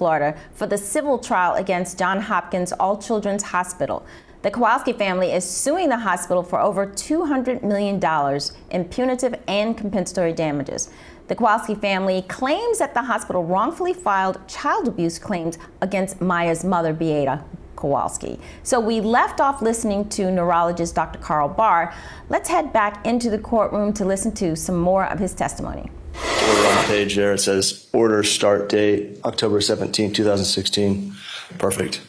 Florida for the civil trial against Johns Hopkins All Children's Hospital. The Kowalski family is suing the hospital for over $200 million in punitive and compensatory damages. The Kowalski family claims that the hospital wrongfully filed child abuse claims against Maya's mother, Beata Kowalski. So we left off listening to neurologist Dr. Carl Barr. Let's head back into the courtroom to listen to some more of his testimony. Order on the page there, it says order start date October 17, 2016. Perfect.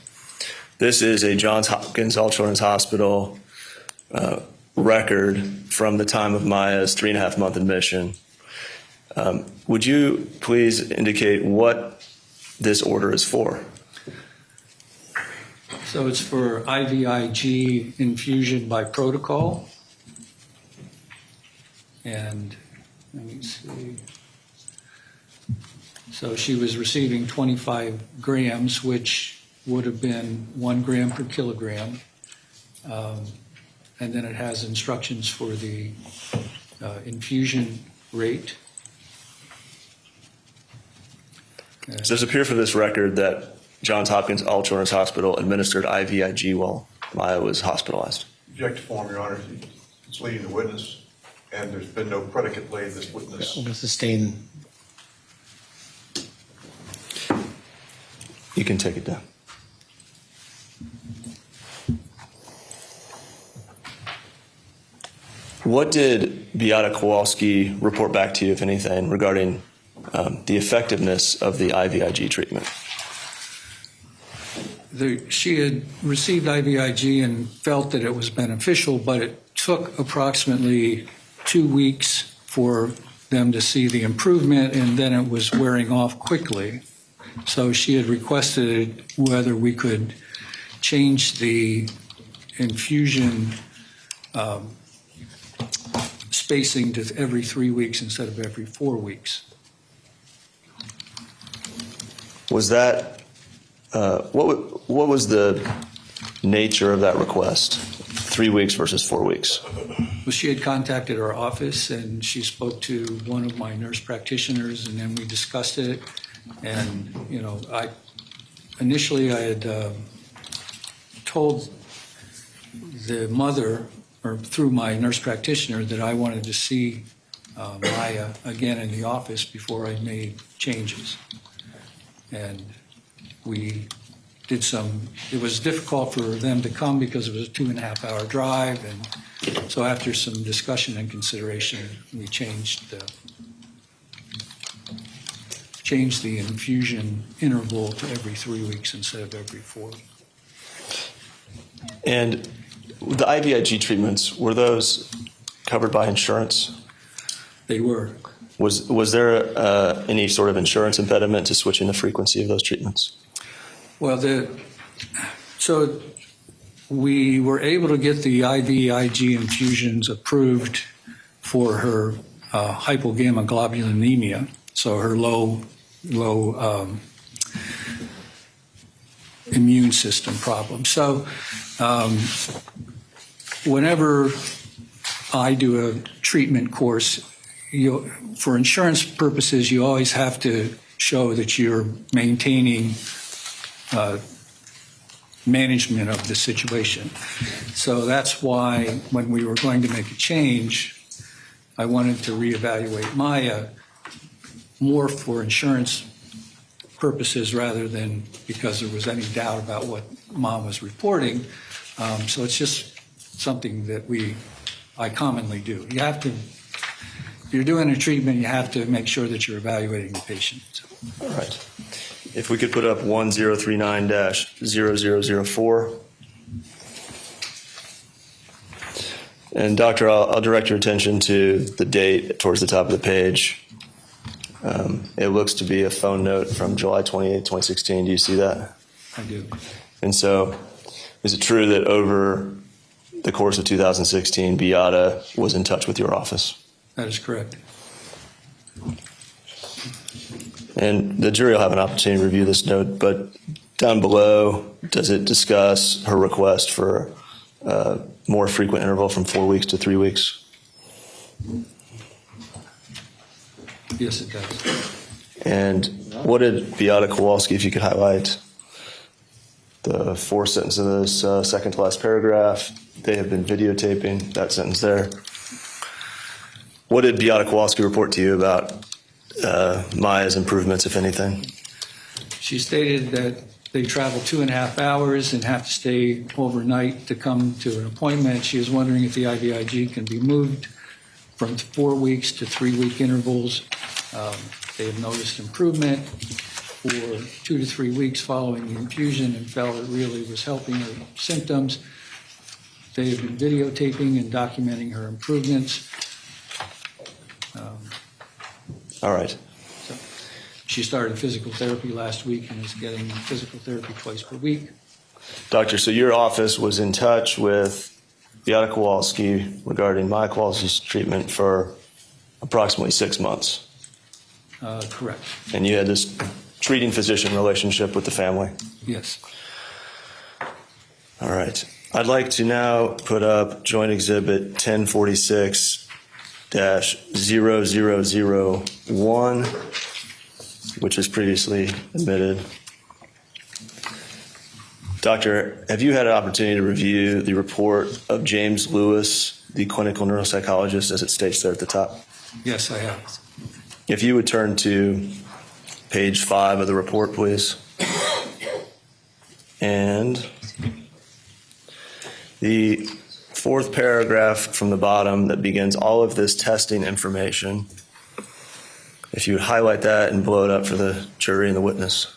This is a Johns Hopkins All Children's Hospital record from the time of Maya's 3.5-month admission. Would you please indicate what this order is for? So it's for IVIG infusion by protocol. And let me see. So she was receiving 25 grams, which would have been 1 gram per kilogram. And then it has instructions for the infusion rate. Does it appear from this record that Johns Hopkins All Children's Hospital administered IVIG while Maya was hospitalized? Object to form, Your Honor. It's leading the witness, and there's been no predicate laid this witness. We'll sustain. You can take it down. What did Beata Kowalski report back to you, if anything, regarding the effectiveness of the IVIG treatment? She had received IVIG and felt that it was beneficial, but it took approximately 2 weeks for them to see the improvement, and then it was wearing off quickly. So she had requested whether we could change the infusion spacing to every 3 weeks instead of every 4 weeks. Was that, what was the nature of that request? 3 weeks versus 4 weeks? Well, she had contacted our office and she spoke to one of my nurse practitioners, and then we discussed it. And, you know, initially I had told the mother, or through my nurse practitioner, that I wanted to see Maya again in the office before I made changes. And we did some, it was difficult for them to come because it was a 2.5-hour drive. And so after some discussion and consideration, we changed the infusion interval to every 3 weeks instead of every 4. And the IVIG treatments, were those covered by insurance? They were. Was there any sort of insurance impediment to switching the frequency of those treatments? Well, so we were able to get the IVIG infusions approved for her hypogammaglobulinemia, so her low immune system problem. So whenever I do a treatment course, for insurance purposes, you always have to show that you're maintaining management of the situation. So that's why when we were going to make a change, I wanted to reevaluate Maya more for insurance purposes rather than because there was any doubt about what Mom was reporting. So it's just something that I commonly do. You have to, if you're doing a treatment, you have to make sure that you're evaluating the patient. All right. If we could put up 1039-0004. And doctor, I'll direct your attention to the date towards the top of the page. It looks to be a phone note from July 28, 2016. Do you see that? I do. And so is it true that over the course of 2016, Beata was in touch with your office? That is correct. And the jury will have an opportunity to review this note, but down below, does it discuss her request for a more frequent interval from 4 weeks to 3 weeks? Yes, it does. And what did Beata Kowalski, if you could highlight the fourth sentence of this second to last paragraph, they have been videotaping, that sentence there. What did Beata Kowalski report to you about Maya's improvements, if anything? She stated that they travel 2.5 hours and have to stay overnight to come to an appointment. She is wondering if the IVIG can be moved from 4 weeks to 3-week intervals. They have noticed improvement for 2 to 3 weeks following the infusion and felt it really was helping her symptoms. They have been videotaping and documenting her improvements. All right. She started physical therapy last week and is getting physical therapy twice per week. Doctor, so your office was in touch with Beata Kowalski regarding Maya Kowalski's treatment for approximately 6 months. Correct. And you had this treating physician relationship with the family. Yes. All right. I'd like to now put up Joint Exhibit 1046-0001, which is previously admitted. Doctor, have you had an opportunity to review the report of James Lewis, the clinical neuropsychologist, as it states there at the top? Yes, I have. If you would turn to page 5 of the report, please. And the fourth paragraph from the bottom that begins all of this testing information, if you would highlight that and blow it up for the jury and the witness.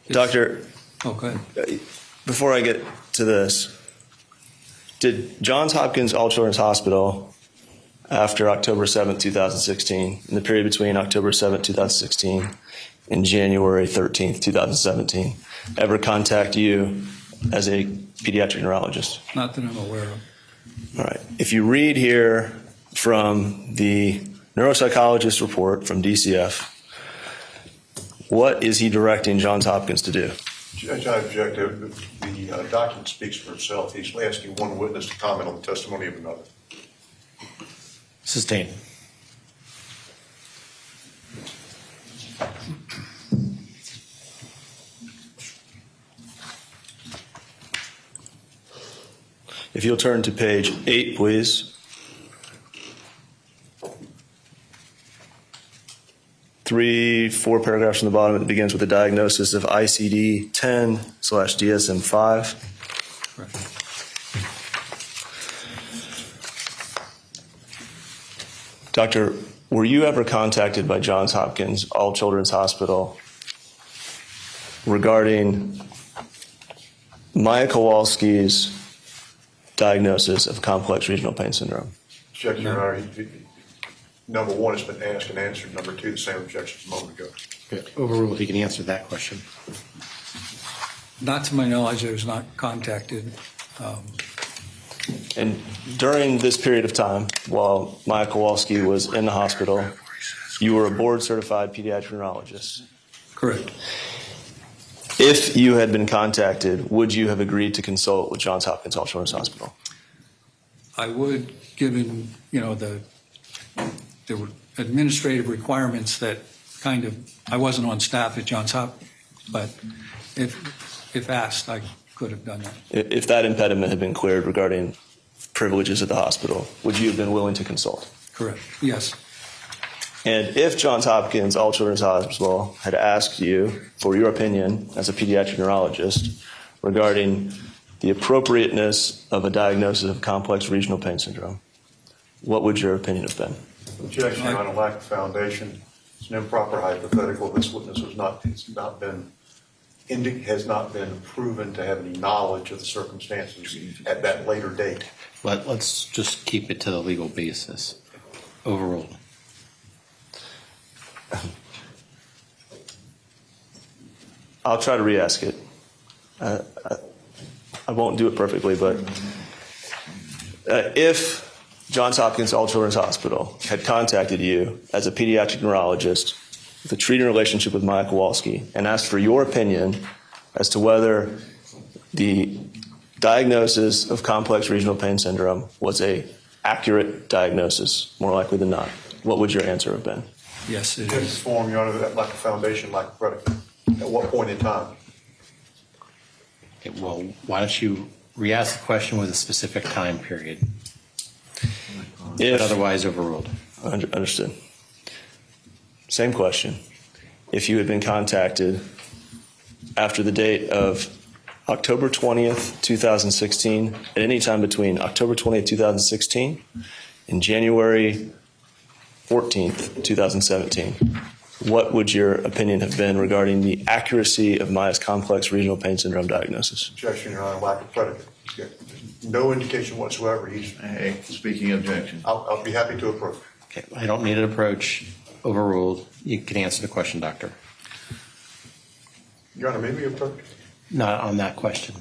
Doctor, Okay. before I get to this, did Johns Hopkins All Children's Hospital, after October 7th, 2016, in the period between October 7th, 2016 and January 13th, 2017, ever contact you as a pediatric neurologist? Not that I'm aware of. All right. If you read here from the neuropsychologist report from DCF, what is he directing Johns Hopkins to do? Judge, I object. The document speaks for itself. He's asking one witness to comment on the testimony of another. Sustained. If you'll turn to page 8, please. 3, 4 paragraphs from the bottom, it begins with a diagnosis of ICD-10/DSM-5. Correct. Doctor, were you ever contacted by Johns Hopkins All Children's Hospital regarding Maya Kowalski's diagnosis of complex regional pain syndrome? Judge, Your Honor, number one has been asked and answered. Number two, the same objection a moment ago. Okay. Overruled. He can answer that question. Not to my knowledge, I was not contacted. And during this period of time, while Maya Kowalski was in the hospital, you were a board-certified pediatric neurologist. Correct. If you had been contacted, would you have agreed to consult with Johns Hopkins All Children's Hospital? I would, given, the administrative requirements that kind of, I wasn't on staff at Johns Hopkins, but if asked, I could have done that. If that impediment had been cleared regarding privileges at the hospital, would you have been willing to consult? Correct. Yes. And if Johns Hopkins All Children's Hospital had asked you for your opinion as a pediatric neurologist regarding the appropriateness of a diagnosis of complex regional pain syndrome, what would your opinion have been? Objection on a lack of foundation. It's an improper hypothetical. This witness has not been proven to have any knowledge of the circumstances at that later date. Let's just keep it to the legal basis. Overruled. I'll try to re-ask it. I won't do it perfectly, but if Johns Hopkins All Children's Hospital had contacted you as a pediatric neurologist with a treating relationship with Maya Kowalski and asked for your opinion as to whether the diagnosis of complex regional pain syndrome was a accurate diagnosis, more likely than not, what would your answer have been? Yes, it Can is. form, Your Honor, that like a foundation, like a predicate. At what point in time? Okay, well, why don't you re-ask the question with a specific time period, but If, otherwise overruled? understood. Same question. If you had been contacted after the date of October 20th, 2016, at any time between October 20th, 2016 and January 14th, 2017, what would your opinion have been regarding the accuracy of Maya's complex regional pain syndrome diagnosis? Objection, Your Honor, lack of predicate. No indication whatsoever. Hey, speaking objection. I'll be happy to approve. Okay, I don't need an approach. Overruled. You can answer the question, Doctor. Your Honor, maybe approach. Not on that question.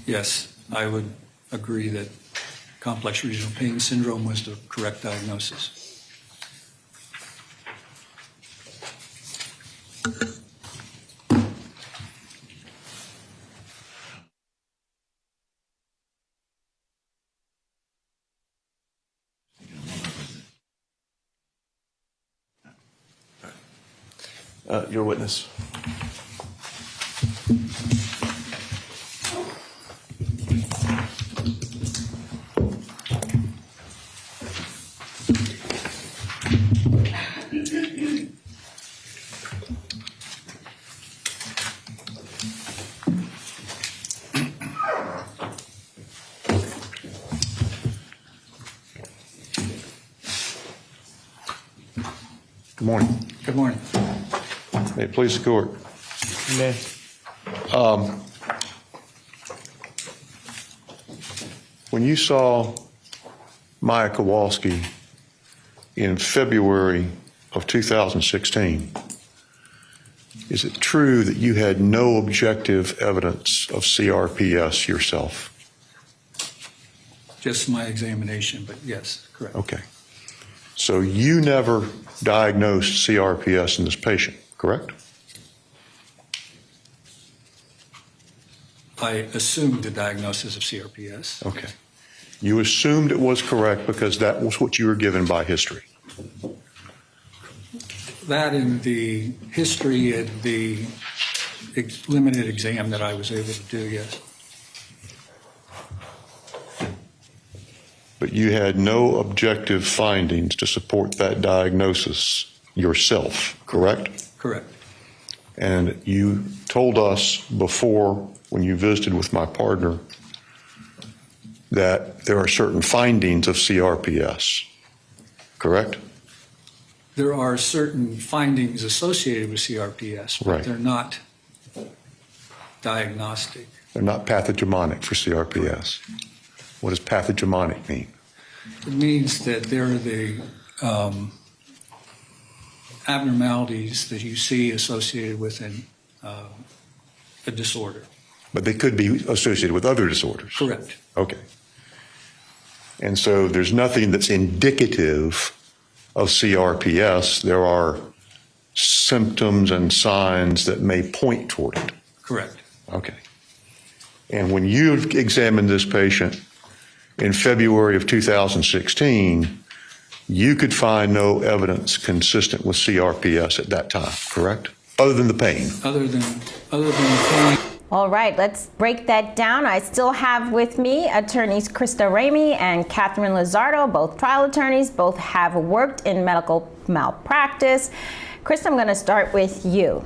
Yes, I would agree that complex regional pain syndrome was the correct diagnosis. Your witness. Good morning. Good morning. May it please the court. When you saw Maya Kowalski in February of 2016, is it true that you had no objective evidence of CRPS yourself? Just my examination, but yes, correct. Okay. So you never diagnosed CRPS in this patient, correct? I assumed the diagnosis of CRPS. Okay. You assumed it was correct because that was what you were given by history. That in the history of the limited exam that I was able to do, yes. But you had no objective findings to support that diagnosis yourself, correct? Correct. And you told us before, when you visited with my partner, that there are certain findings of CRPS, correct? There are certain findings associated with CRPS, but Right. they're not diagnostic. They're not pathognomonic for CRPS. What does pathognomonic mean? It means that they're the abnormalities that you see associated with a disorder. But they could be associated with other disorders. Correct. Okay. And so there's nothing that's indicative of CRPS. There are symptoms and signs that may point toward it. Correct. Okay. And when you examined this patient in February of 2016, you could find no evidence consistent with CRPS at that time, correct? Other than the pain. Other than the pain. All right, let's break that down. I still have with me attorneys Krista Ramey and Catherine Lizardo, both trial attorneys, both have worked in medical malpractice. Krista, I'm going to start with you.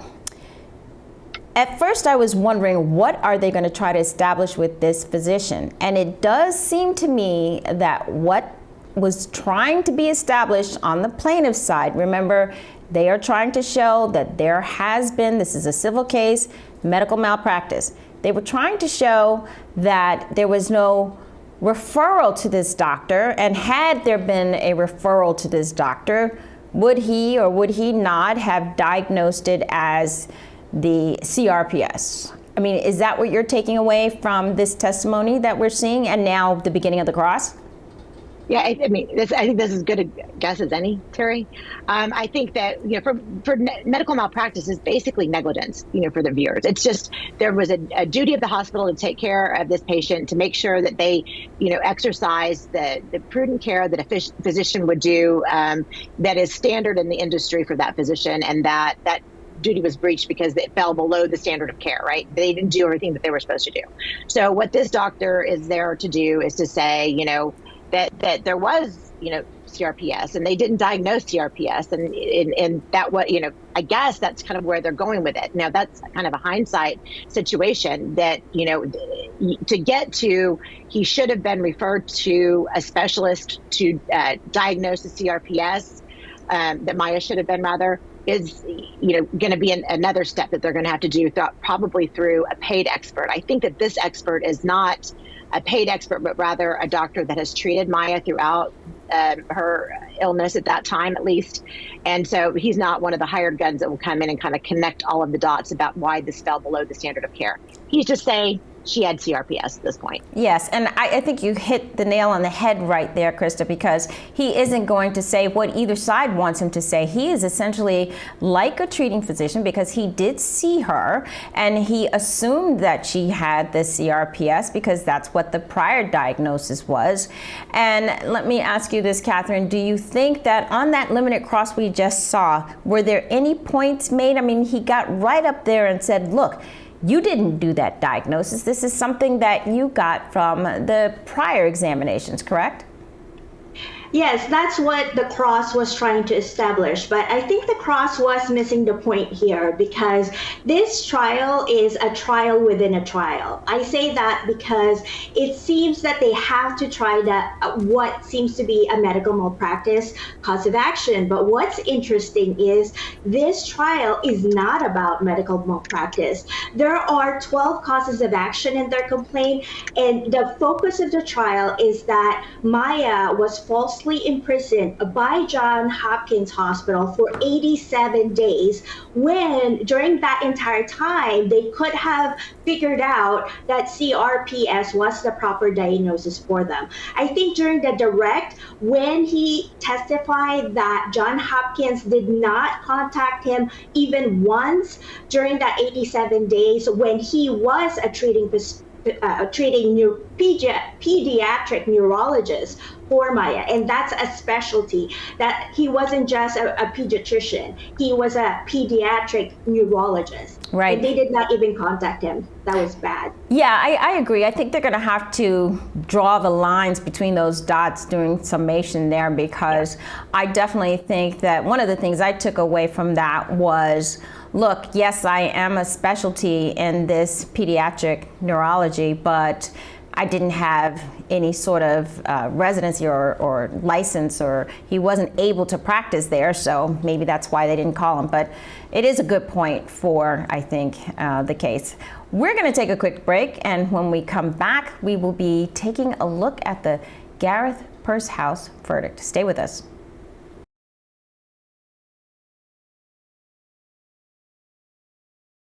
At first, I was wondering, what are they going to try to establish with this physician? And it does seem to me that what was trying to be established on the plaintiff's side, remember, they are trying to show that there has been, this is a civil case, medical malpractice. They were trying to show that there was no referral to this doctor, and had there been a referral to this doctor, would he or would he not have diagnosed it as the CRPS? I mean, is that what you're taking away from this testimony that we're seeing and now the beginning of the cross? Yeah, I mean, I think this is as good a guess as any, Terry. I think that, for medical malpractice is basically negligence, for the viewers. It's just there was a duty of the hospital to take care of this patient, to make sure that they, exercise the prudent care that a physician would do, that is standard in the industry for that physician, and that duty was breached because it fell below the standard of care, right? They didn't do everything that they were supposed to do. So what this doctor is there to do is to say, that there was, CRPS, and they didn't diagnose CRPS, and that what, I guess that's kind of where they're going with it. Now that's kind of a hindsight situation that, to get to, he should have been referred to a specialist to diagnose the CRPS, that Maya should have been rather, is, going to be another step that they're going to have to do, probably through a paid expert. I think that this expert is not a paid expert, but rather a doctor that has treated Maya throughout her illness at that time, at least. And so he's not one of the hired guns that will come in and kind of connect all of the dots about why this fell below the standard of care. He's just saying she had CRPS at this point. Yes, and I think you hit the nail on the head right there, Krista, because he isn't going to say what either side wants him to say. He is essentially like a treating physician because he did see her and he assumed that she had the CRPS because that's what the prior diagnosis was. And let me ask you this, Catherine, do you think that on that limited cross we just saw, were there any points made? I mean, he got right up there and said, look, you didn't do that diagnosis. This is something that you got from the prior examinations, correct? Yes, that's what the cross was trying to establish. But I think the cross was missing the point here because this trial is a trial within a trial. I say that because it seems that they have to try what seems to be a medical malpractice cause of action. But what's interesting is this trial is not about medical malpractice. There are 12 causes of action in their complaint, and the focus of the trial is that Maya was falsely imprisoned by Johns Hopkins Hospital for 87 days when during that entire time they could have figured out that CRPS was the proper diagnosis for them. I think during the direct, when he testified that Johns Hopkins did not contact him even once during that 87 days when he was a treating pediatric neurologist for Maya, and that's a specialty, that he wasn't just a pediatrician, he was a pediatric neurologist. Right. And they did not even contact him. That was bad. Yeah, I agree. I think they're going to have to draw the lines between those dots during summation there because I definitely think that one of the things I took away from that was, look, yes, I am a specialty in this pediatric neurology, but I didn't have any sort of residency or license, or he wasn't able to practice there, so maybe that's why they didn't call him. But it is a good point for, I think, the case. We're going to take a quick break, and when we come back, we will be taking a look at the Gareth Purse House verdict. Stay with us.